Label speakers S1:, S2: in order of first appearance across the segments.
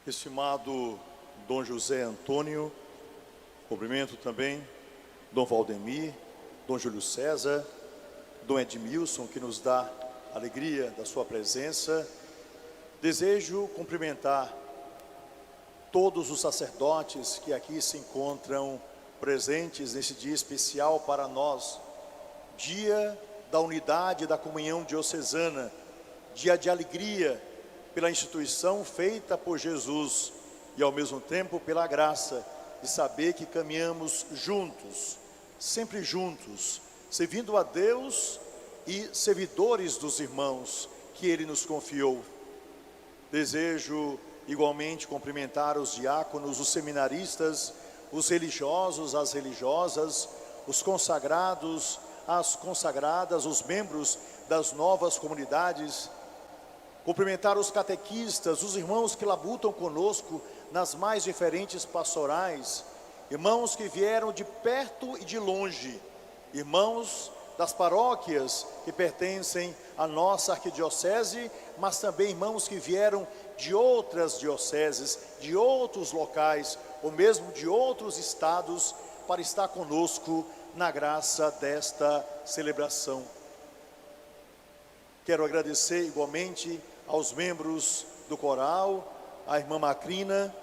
S1: Estimado Dom José Antônio, cumprimento também Dom Valdemir, Dom Júlio César, Dom Edmilson, que nos dá alegria da sua presença. Desejo cumprimentar todos os sacerdotes que aqui se encontram presentes nesse dia especial para nós, dia da unidade da comunhão diocesana, dia de alegria pela instituição feita por Jesus e ao mesmo tempo pela graça de saber que caminhamos juntos, sempre juntos, servindo a Deus e servidores dos irmãos que Ele nos confiou. Desejo igualmente cumprimentar os diáconos, os seminaristas, os religiosos, as religiosas, os consagrados, as consagradas, os membros das novas comunidades. Cumprimentar os catequistas, os irmãos que labutam conosco nas mais diferentes pastorais, irmãos que vieram de perto e de longe, irmãos das paróquias que pertencem à nossa arquidiocese, mas também irmãos que vieram de outras dioceses, de outros locais, ou mesmo de outros estados, para estar conosco na graça desta celebração. Quero agradecer igualmente aos membros do coral, à irmã Macrina,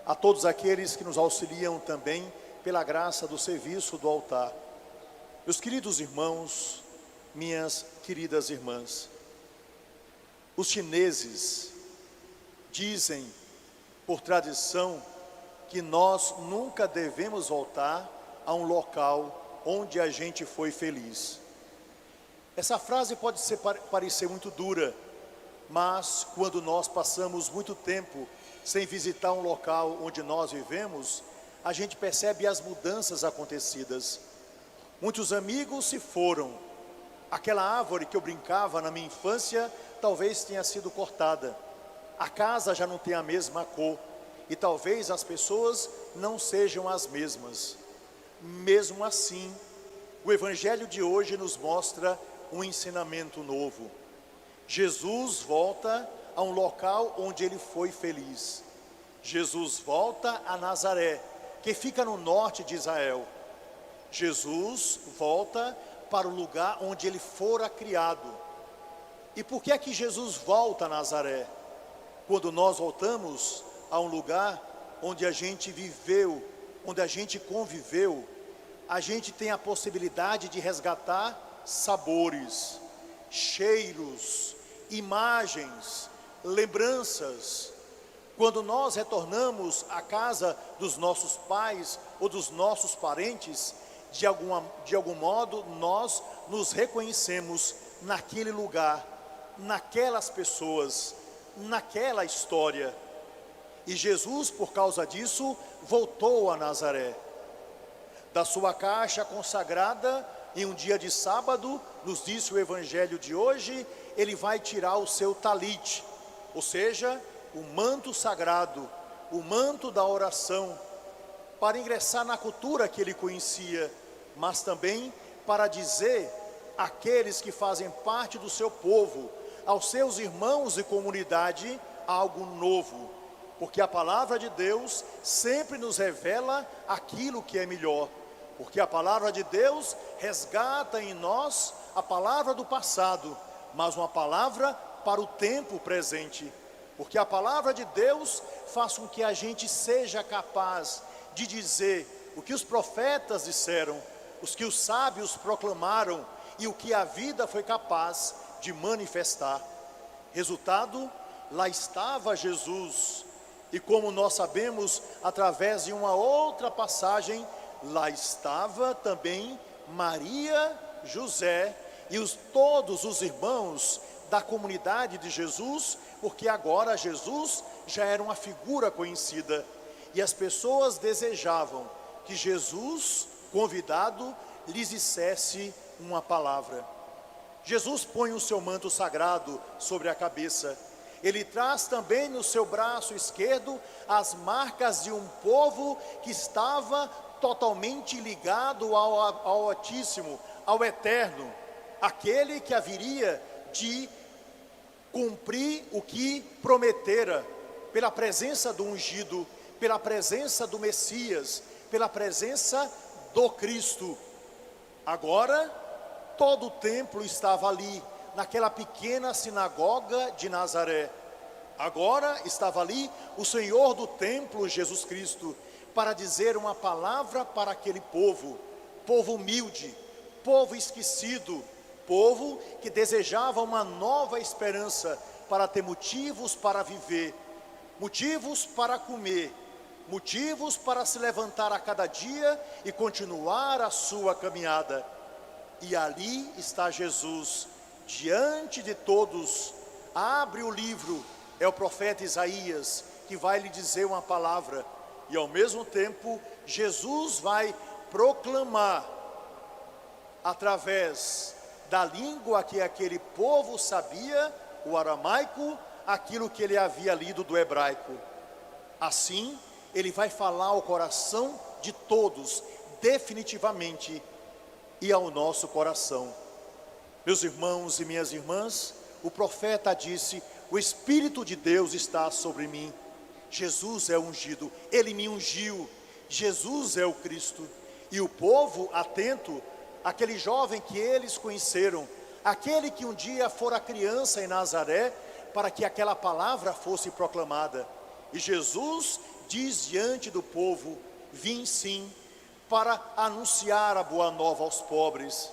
S1: a todos aqueles que nos auxiliam também pela graça do serviço do altar. Meus queridos irmãos, minhas queridas irmãs, os chineses dizem, por tradição, que nós nunca devemos voltar a um local onde a gente foi feliz. Essa frase pode parecer muito dura, mas quando nós passamos muito tempo sem visitar um local onde nós vivemos, a gente percebe as mudanças acontecidas. Muitos amigos se foram. Aquela árvore que eu brincava na minha infância talvez tenha sido cortada. A casa já não tem a mesma cor e talvez as pessoas não sejam as mesmas. Mesmo assim, o Evangelho de hoje nos mostra um ensinamento novo. Jesus volta a um local onde ele foi feliz. Jesus volta a Nazaré, que fica no norte de Israel. Jesus volta para o lugar onde ele fora criado. E por que é que Jesus volta a Nazaré? Quando nós voltamos a um lugar onde a gente viveu, onde a gente conviveu, a gente tem a possibilidade de resgatar sabores, cheiros, imagens, lembranças. Quando nós retornamos à casa dos nossos pais ou dos nossos parentes, de algum modo nós nos reconhecemos naquele lugar, naquelas pessoas, naquela história. E Jesus, por causa disso, voltou a Nazaré. Da sua caixa consagrada, em um dia de sábado, nos diz o Evangelho de hoje, ele vai tirar o seu talite, ou seja, o manto sagrado, o manto da oração, para ingressar na cultura que ele conhecia, mas também para dizer àqueles que fazem parte do seu povo, aos seus irmãos e comunidade, algo novo, porque a palavra de Deus sempre nos revela aquilo que é melhor, porque a palavra de Deus resgata em nós a palavra do passado, mas uma palavra para o tempo presente, porque a palavra de Deus faz com que a gente seja capaz de dizer o que os profetas disseram, os que os sábios proclamaram e o que a vida foi capaz de manifestar. Resultado, lá estava Jesus, e como nós sabemos através de uma outra passagem, lá estava também Maria, José e todos os irmãos da comunidade de Jesus, porque agora Jesus já era uma figura conhecida e as pessoas desejavam que Jesus, convidado, lhes dissesse uma palavra. Jesus põe o seu manto sagrado sobre a cabeça. Ele traz também no seu braço esquerdo as marcas de um povo que estava totalmente ligado ao Altíssimo, ao Eterno, aquele que haveria de cumprir o que prometera, pela presença do ungido, pela presença do Messias, pela presença do Cristo. Agora, todo o templo estava ali, naquela pequena sinagoga de Nazaré. Agora estava ali o Senhor do templo, Jesus Cristo, para dizer uma palavra para aquele povo, povo humilde, povo esquecido, povo que desejava uma nova esperança para ter motivos para viver, motivos para comer, motivos para se levantar a cada dia e continuar a sua caminhada. E ali está Jesus, diante de todos. Abre o livro, é o profeta Isaías que vai lhe dizer uma palavra, e ao mesmo tempo Jesus vai proclamar, através da língua que aquele povo sabia, o aramaico, aquilo que ele havia lido do hebraico. Assim, ele vai falar ao coração de todos, definitivamente, e ao nosso coração. Meus irmãos e minhas irmãs, o profeta disse: o Espírito de Deus está sobre mim. Jesus é ungido, ele me ungiu, Jesus é o Cristo. E o povo atento, aquele jovem que eles conheceram, aquele que um dia fora criança em Nazaré, para que aquela palavra fosse proclamada. E Jesus diz diante do povo: vim sim, para anunciar a boa nova aos pobres.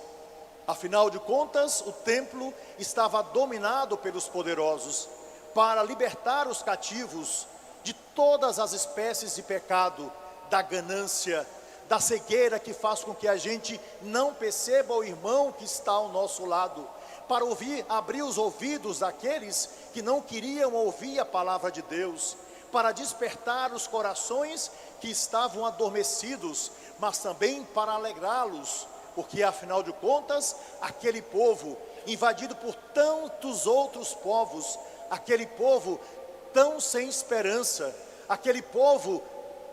S1: Afinal de contas, o templo estava dominado pelos poderosos, para libertar os cativos de todas as espécies de pecado, da ganância, da cegueira que faz com que a gente não perceba o irmão que está ao nosso lado, para abrir os ouvidos daqueles que não queriam ouvir a palavra de Deus, para despertar os corações que estavam adormecidos, mas também para alegrá-los, porque afinal de contas, aquele povo invadido por tantos outros povos, aquele povo tão sem esperança, aquele povo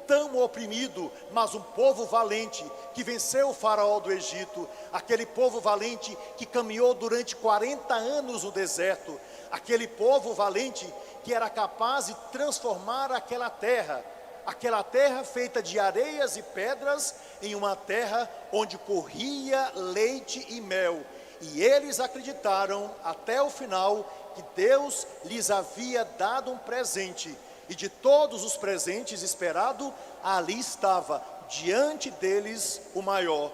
S1: tão oprimido, mas um povo valente que venceu o faraó do Egito, aquele povo valente que caminhou durante 40 anos no deserto, aquele povo valente que era capaz de transformar aquela terra feita de areias e pedras, em uma terra onde corria leite e mel. E eles acreditaram até o final que Deus lhes havia dado um presente, e de todos os presentes esperados, ali estava diante deles o maior,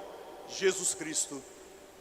S1: Jesus Cristo.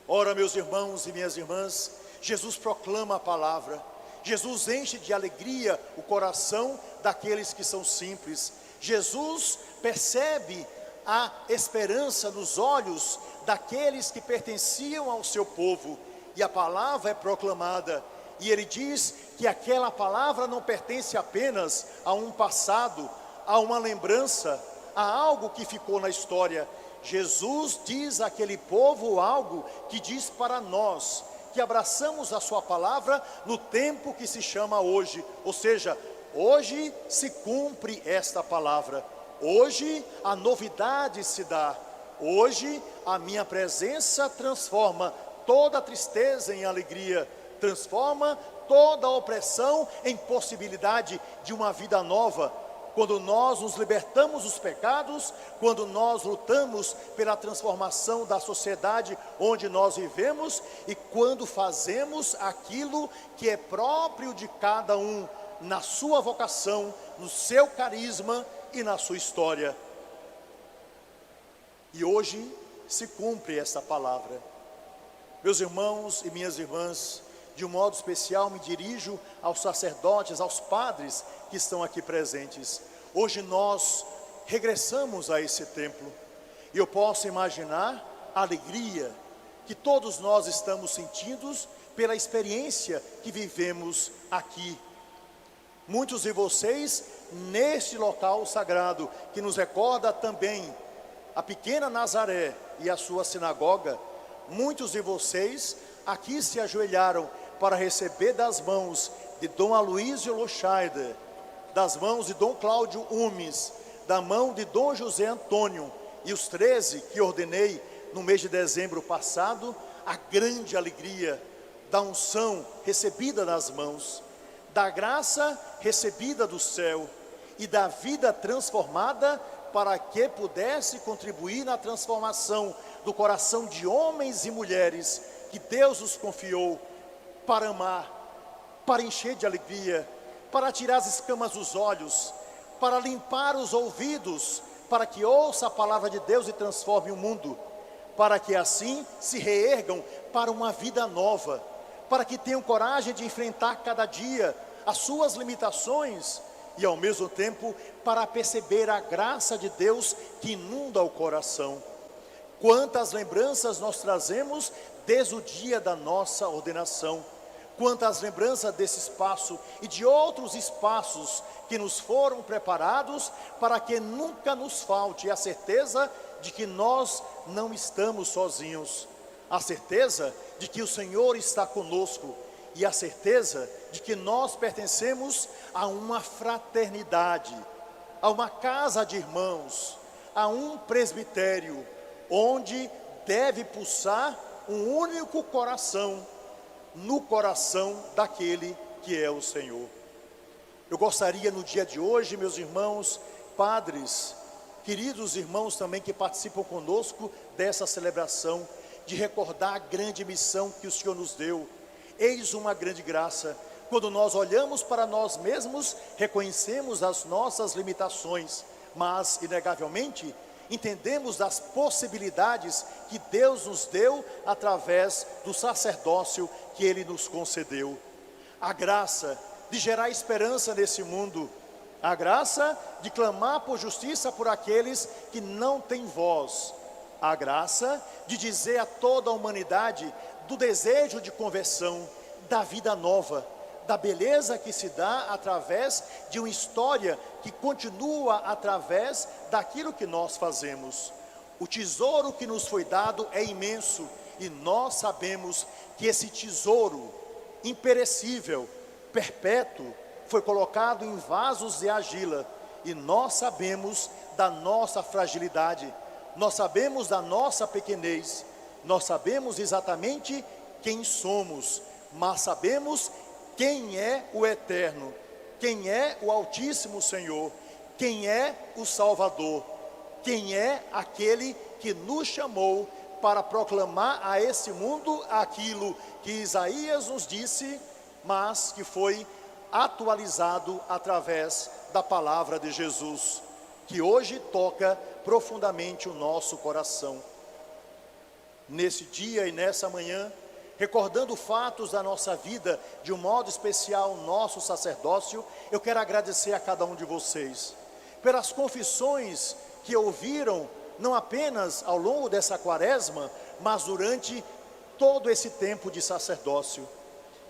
S1: Ora, meus irmãos e minhas irmãs, Jesus proclama a palavra, Jesus enche de alegria o coração daqueles que são simples. Jesus percebe a esperança nos olhos daqueles que pertenciam ao seu povo, e a palavra é proclamada, e ele diz que aquela palavra não pertence apenas a um passado, a uma lembrança, a algo que ficou na história. Jesus diz àquele povo algo que diz para nós, que abraçamos a sua palavra no tempo que se chama hoje, ou seja, hoje se cumpre esta palavra, hoje a novidade se dá, hoje a minha presença transforma toda tristeza em alegria, transforma toda opressão em possibilidade de uma vida nova. Quando nós nos libertamos dos pecados, quando nós lutamos pela transformação da sociedade onde nós vivemos, e quando fazemos aquilo que é próprio de cada um, na sua vocação, no seu carisma e na sua história. E hoje se cumpre esta palavra. Meus irmãos e minhas irmãs, de um modo especial me dirijo aos sacerdotes, aos padres que estão aqui presentes. Hoje nós regressamos a esse templo, e eu posso imaginar a alegria que todos nós estamos sentindo pela experiência que vivemos aqui. Muitos de vocês neste local sagrado, que nos recorda também a pequena Nazaré e a sua sinagoga, muitos de vocês aqui se ajoelharam para receber das mãos de Dom Aloysio Loscheider, das mãos de Dom Cláudio Umes, da mão de Dom José Antônio, e os 13 que ordenei no mês de dezembro passado, a grande alegria da unção recebida nas mãos, da graça recebida do céu e da vida transformada, para que pudesse contribuir na transformação do coração de homens e mulheres que Deus nos confiou para amar, para encher de alegria, para tirar as escamas dos olhos, para limpar os ouvidos, para que ouça a palavra de Deus e transforme o mundo, para que assim se reergam para uma vida nova, para que tenham coragem de enfrentar cada dia as suas limitações e ao mesmo tempo para perceber a graça de Deus que inunda o coração. Quantas lembranças nós trazemos desde o dia da nossa ordenação, quantas lembranças desse espaço e de outros espaços que nos foram preparados para que nunca nos falte a certeza de que nós não estamos sozinhos, a certeza de que o Senhor está conosco e a certeza de que nós pertencemos a uma fraternidade, a uma casa de irmãos, a um presbitério, onde deve pulsar um único coração, no coração daquele que é o Senhor. Eu gostaria no dia de hoje, meus irmãos, padres, queridos irmãos também que participam conosco dessa celebração, de recordar a grande missão que o Senhor nos deu. Eis uma grande graça, quando nós olhamos para nós mesmos, reconhecemos as nossas limitações, mas inegavelmente entendemos das possibilidades que Deus nos deu através do sacerdócio que Ele nos concedeu. A graça de gerar esperança nesse mundo, a graça de clamar por justiça por aqueles que não têm voz, a graça de dizer a toda a humanidade do desejo de conversão, da vida nova, da beleza que se dá através de uma história que continua através daquilo que nós fazemos. O tesouro que nos foi dado é imenso e nós sabemos que esse tesouro imperecível, perpétuo, foi colocado em vasos de argila e nós sabemos da nossa fragilidade, nós sabemos da nossa pequenez, nós sabemos exatamente quem somos, mas sabemos quem é o Eterno, quem é o Altíssimo Senhor, quem é o Salvador, quem é aquele que nos chamou para proclamar a esse mundo aquilo que Isaías nos disse, mas que foi atualizado através da palavra de Jesus, que hoje toca profundamente o nosso coração. Nesse dia e nessa manhã, recordando fatos da nossa vida, de um modo especial o nosso sacerdócio, eu quero agradecer a cada um de vocês, pelas confissões que ouviram, não apenas ao longo dessa quaresma, mas durante todo esse tempo de sacerdócio.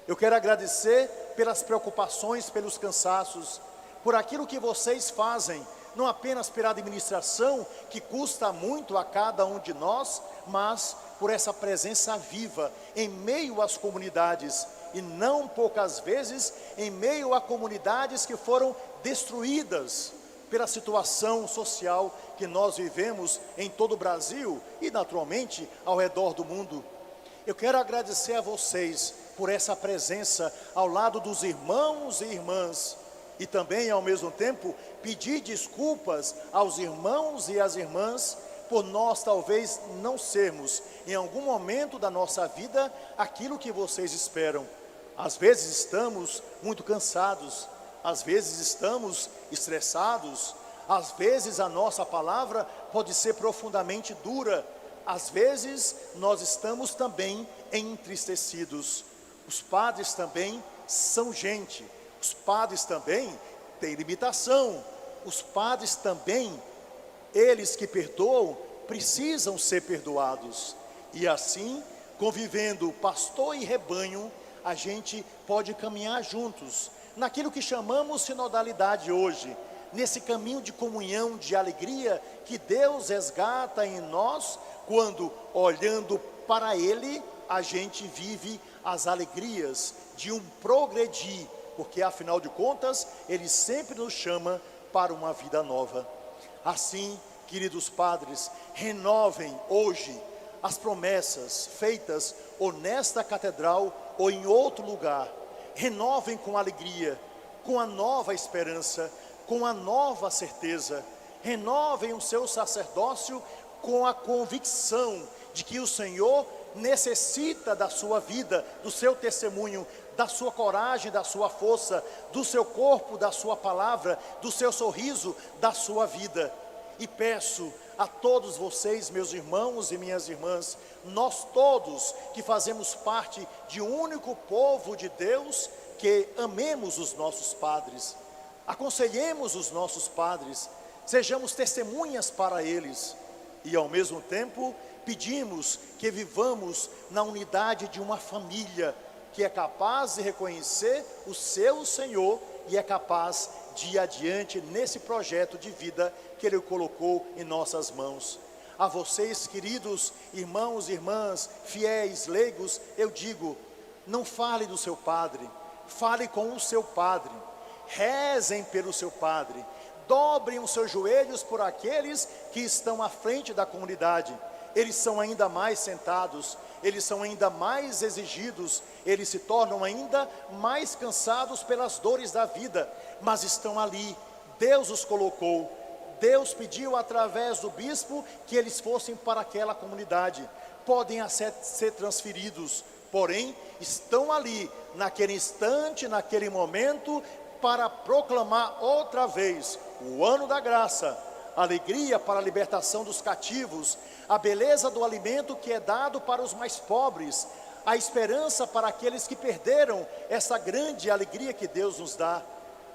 S1: Eu quero agradecer pelas preocupações, pelos cansaços, por aquilo que vocês fazem, não apenas pela administração, que custa muito a cada um de nós, mas por essa presença viva em meio às comunidades, e não poucas vezes em meio a comunidades que foram destruídas pela situação social que nós vivemos em todo o Brasil e naturalmente ao redor do mundo. Eu quero agradecer a vocês por essa presença ao lado dos irmãos e irmãs, e também ao mesmo tempo pedir desculpas aos irmãos e às irmãs por nós talvez não sermos em algum momento da nossa vida aquilo que vocês esperam. Às vezes estamos muito cansados, às vezes estamos estressados, às vezes a nossa palavra pode ser profundamente dura, às vezes nós estamos também entristecidos. Os padres também são gente, os padres também têm limitação, os padres também, eles que perdoam, precisam ser perdoados. E assim, convivendo pastor e rebanho, a gente pode caminhar juntos, naquilo que chamamos sinodalidade hoje, nesse caminho de comunhão, de alegria, que Deus resgata em nós, quando olhando para Ele, a gente vive as alegrias de um progredir, porque afinal de contas, Ele sempre nos chama para uma vida nova. Assim, queridos padres, renovem hoje as promessas feitas ou nesta catedral ou em outro lugar. renovem com alegria, com a nova esperança, com a nova certeza. Renovem o seu sacerdócio com a convicção de que o Senhor necessita da sua vida, do seu testemunho, da sua coragem, da sua força, do seu corpo, da sua palavra, do seu sorriso, da sua vida. E peço a todos vocês, meus irmãos e minhas irmãs, nós todos que fazemos parte de um único povo de Deus, que amemos os nossos padres, aconselhemos os nossos padres, sejamos testemunhas para eles e ao mesmo tempo pedimos que vivamos na unidade de uma família que é capaz de reconhecer o seu Senhor e é capaz de ir adiante nesse projeto de vida que Ele colocou em nossas mãos. A vocês, queridos irmãos e irmãs, fiéis, leigos, eu digo, não fale do seu padre, fale com o seu padre, rezem pelo seu padre, dobrem os seus joelhos por aqueles que estão à frente da comunidade. Eles são ainda mais sentados, eles são ainda mais exigidos, eles se tornam ainda mais cansados pelas dores da vida, mas estão ali, Deus os colocou, Deus pediu através do bispo que eles fossem para aquela comunidade, podem ser transferidos, porém estão ali, naquele instante, naquele momento, para proclamar outra vez o ano da graça, alegria para a libertação dos cativos, a beleza do alimento que é dado para os mais pobres, a esperança para aqueles que perderam essa grande alegria que Deus nos dá,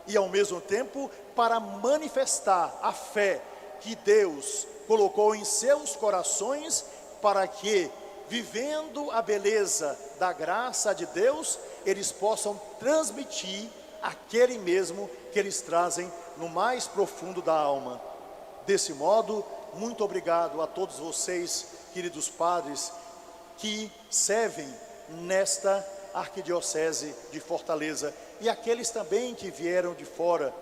S1: e ao mesmo tempo para manifestar a fé que Deus colocou em seus corações, para que, vivendo a beleza da graça de Deus, eles possam transmitir aquele mesmo que eles trazem no mais profundo da alma. Desse modo, muito obrigado a todos vocês, queridos padres, que servem nesta arquidiocese de Fortaleza, e aqueles também que vieram de fora.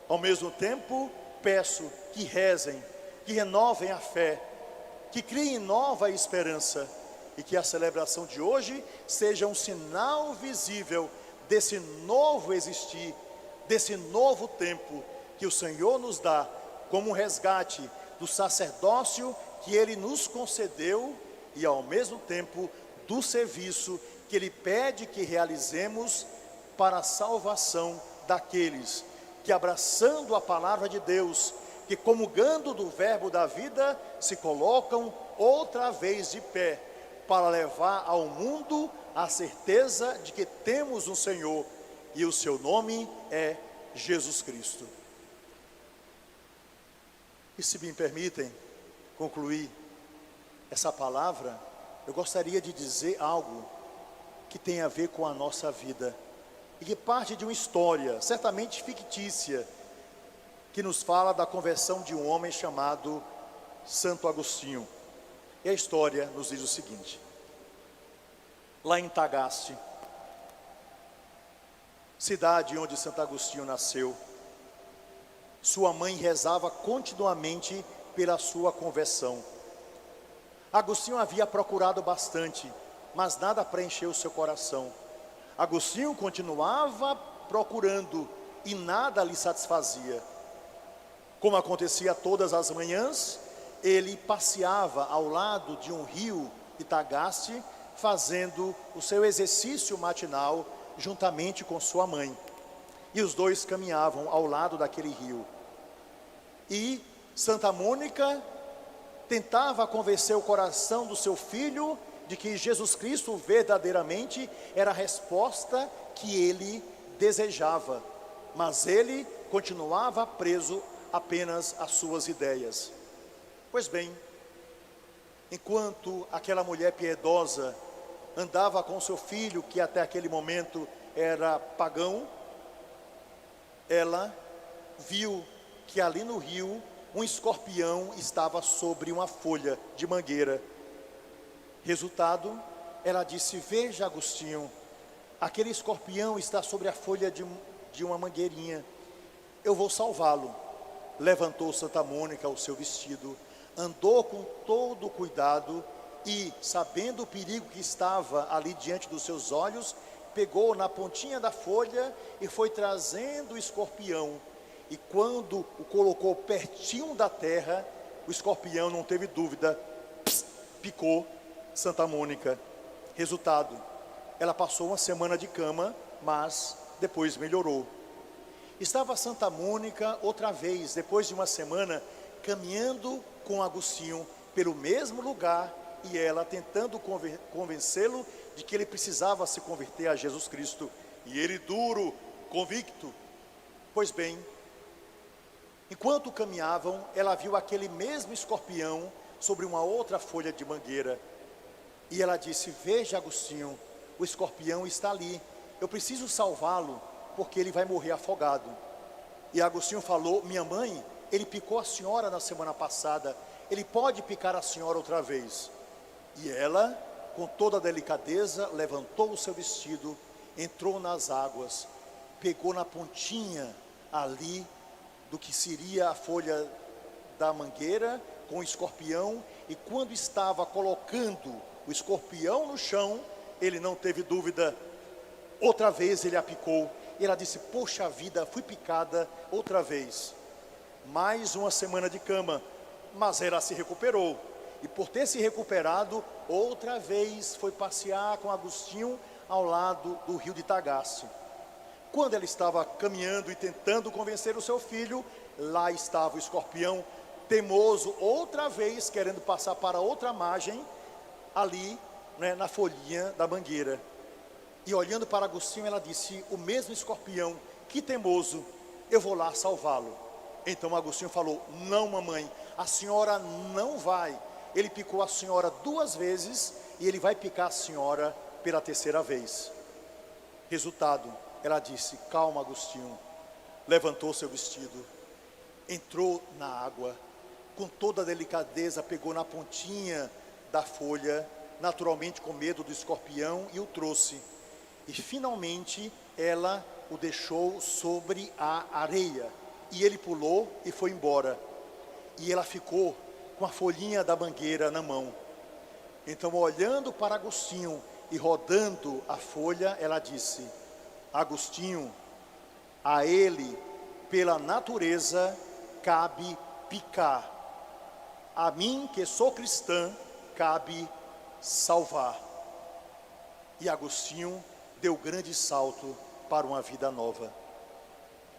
S1: Ao mesmo tempo, peço que rezem, que renovem a fé, que criem nova esperança, e que a celebração de hoje seja um sinal visível desse novo existir, desse novo tempo que o Senhor nos dá, como um resgate do sacerdócio que Ele nos concedeu, e ao mesmo tempo do serviço que Ele pede que realizemos para a salvação daqueles que, abraçando a palavra de Deus, que comungando do verbo da vida, se colocam outra vez de pé, para levar ao mundo a certeza de que temos um Senhor, e o seu nome é Jesus Cristo. E se me permitem concluir essa palavra, eu gostaria de dizer algo que tem a ver com a nossa vida, e que parte de uma história, certamente fictícia, que nos fala da conversão de um homem chamado Santo Agostinho. E a história nos diz o seguinte: lá em Tagaste, cidade onde Santo Agostinho nasceu, sua mãe rezava continuamente pela sua conversão. Agostinho havia procurado bastante, mas nada preencheu seu coração. Agostinho continuava procurando e nada lhe satisfazia. Como acontecia todas as manhãs, ele passeava ao lado de um rio de Tagaste, fazendo o seu exercício matinal juntamente com sua mãe. E os dois caminhavam ao lado daquele rio. E Santa Mônica tentava convencer o coração do seu filho de que Jesus Cristo verdadeiramente era a resposta que ele desejava, mas ele continuava preso apenas às suas ideias. Pois bem, enquanto aquela mulher piedosa andava com seu filho, que até aquele momento era pagão, ela viu que ali no rio um escorpião estava sobre uma folha de mangueira. Resultado, ela disse: veja, Agostinho, aquele escorpião está sobre a folha de uma mangueirinha, eu vou salvá-lo. Levantou Santa Mônica o seu vestido, andou com todo o cuidado e, sabendo o perigo que estava ali diante dos seus olhos, pegou na pontinha da folha e foi trazendo o escorpião. E quando o colocou pertinho da terra, o escorpião não teve dúvida, picou Santa Mônica. Resultado, ela passou uma semana de cama, mas depois melhorou. Estava Santa Mônica outra vez, depois de uma semana, caminhando com Agostinho pelo mesmo lugar, e ela tentando convencê-lo de que ele precisava se converter a Jesus Cristo. E ele duro, convicto. Pois bem, enquanto caminhavam, ela viu aquele mesmo escorpião sobre uma outra folha de mangueira. E ela disse: veja, Agostinho, o escorpião está ali, eu preciso salvá-lo, porque ele vai morrer afogado. E Agostinho falou: minha mãe, ele picou a senhora na semana passada, ele pode picar a senhora outra vez. E ela, com toda a delicadeza, levantou o seu vestido, entrou nas águas, pegou na pontinha ali do que seria a folha da mangueira com o escorpião, e quando estava colocando o escorpião no chão, ele não teve dúvida, outra vez ele a picou. E ela disse: poxa vida, fui picada outra vez. Mais uma semana de cama, mas ela se recuperou. E por ter se recuperado, outra vez foi passear com Agostinho ao lado do rio de Tagaste. Quando ela estava caminhando e tentando convencer o seu filho, lá estava o escorpião, teimoso, outra vez querendo passar para outra margem, ali, né, na folhinha da mangueira. E olhando para Agostinho, ela disse: o mesmo escorpião, que teimoso, eu vou lá salvá-lo. Então Agostinho falou: não, mamãe, a senhora não vai. Ele picou a senhora 2 vezes e ele vai picar a senhora pela 3ª vez. Resultado, ela disse: calma, Agostinho. Levantou seu vestido, entrou na água, com toda a delicadeza pegou na pontinha da folha, naturalmente com medo do escorpião, e o trouxe. E finalmente ela o deixou sobre a areia, e ele pulou e foi embora. E ela ficou com a folhinha da mangueira na mão. Então, olhando para Agostinho e rodando a folha, ela disse: Agostinho, a ele, pela natureza, cabe picar. A mim, que sou cristã, cabe salvar. E Agostinho deu grande salto para uma vida nova.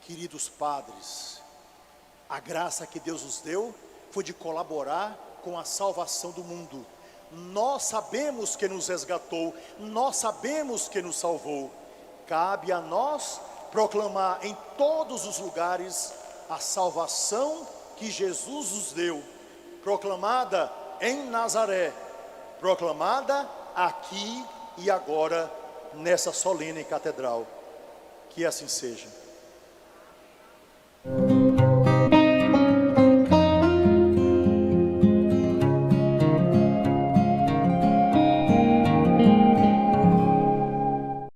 S1: Queridos padres, a graça que Deus nos deu foi de colaborar com a salvação do mundo. Nós sabemos que nos resgatou, nós sabemos que nos salvou. Cabe a nós proclamar em todos os lugares a salvação que Jesus nos deu, proclamada em Nazaré, proclamada aqui e agora nessa solene catedral. Que assim seja.